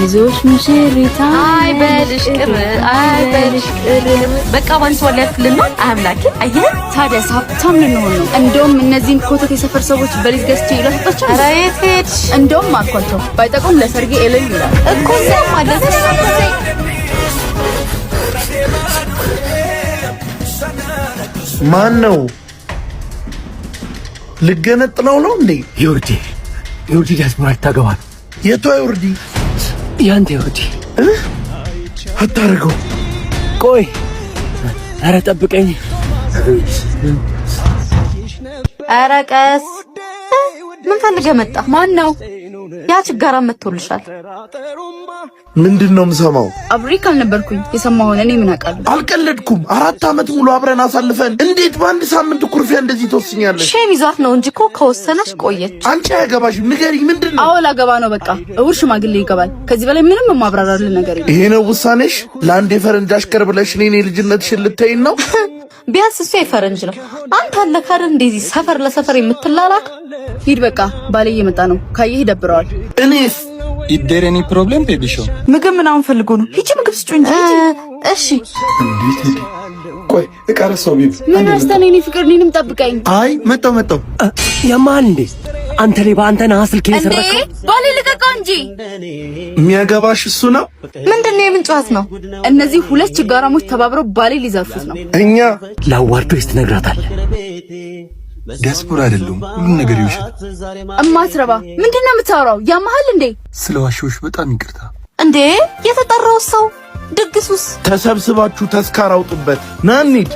አይዞሽ ሙሽሪታ አይበልሽ ቅር በቃ ባንቺ ወለ ያክልና አምላኬ አየህ ታዲያ ሀብታም ልንሆን ነው። እንደውም እነዚህን ኮተት የሰፈር ሰዎች በሊዝ ገዝቼ ይላስጣቸው። ኧረ የት ሄድሽ? እንደውም አልኳቸው ባይጠቁም ለሰርጌ እልል ይላል እኮ እዚያ ማለት ማን ነው? ልገነጥለው ነው እንዴ? ዮርዲ ዲያስፖራ ታገባል። የቷ ዮርዲ? ያንተ ዮርዲ አታርገው። ቆይ ኧረ ጠብቀኝ። ኧረ ቀስ ምን ፈልገህ መጣ? ማን ነው? ያ ችጋራ መጥቶልሻል። ምንድነው የምሰማው? አብሪክ አልነበርኩኝ የሰማሁን እኔ ምን አውቃለሁ? አልቀለድኩም። 4 ዓመት ሙሉ አብረን አሳልፈን እንዴት በአንድ ሳምንት ኩርፊያ እንደዚህ ተወስኛለሽ? ሼም ይዟት ነው እንጂ እኮ ከወሰነች ቆየች። አንቺ አያገባሽም። ንገሪኝ ምንድነው? አዎ ላገባ ነው በቃ። እውር ሽማግሌ ይገባል። ከዚህ በላይ ምንም ማብራራልን ነገር የለም። ይሄ ነው ውሳኔሽ? ለአንድ የፈረንጅ አሽከር ብለሽ እኔ ልጅነትሽን ልትይኝ ነው? ቢያንስ እሱ የፈረንጅ ነው። አንተ አለካር እንደዚህ ሰፈር ለሰፈር የምትላላክ። ሂድ በቃ ባሌ እየመጣ ነው። ካየህ ይደብረዋል። እኔስ ኢደረኒ ፕሮብሌም ቤቢሾ ምግብ ምናምን ፈልጎ ነው። ሂጂ ምግብ ስጪኝ እንጂ። እሺ ቆይ እቀረሰው ቢብ ምን አስተነኝ ፍቅር እኔንም ጠብቀኝ። አይ መጣው ያማል እንዴ አንተ ሌባ አንተ ነህ ስልክ የሰረከው። ባሌ ልቀቀው እንጂ። የሚያገባሽ እሱ ነው። ምንድነው የምንጫወት ነው? እነዚህ ሁለት ችጋራሞች ተባብረው ባሌ ሊዘርፉት ነው። እኛ ላዋርዶስ ትነግራታለህ። ዲያስፖራ አይደለም ሁሉ ነገር ይውሻል። እማትረባ ምንድነው የምታወራው? ያማሃል እንዴ? ስለዋሾሽ በጣም ይቅርታ። እንዴ የተጠራው ሰው ድግሱስ? ተሰብስባችሁ ተስካር አውጡበት። ና እንሂድ።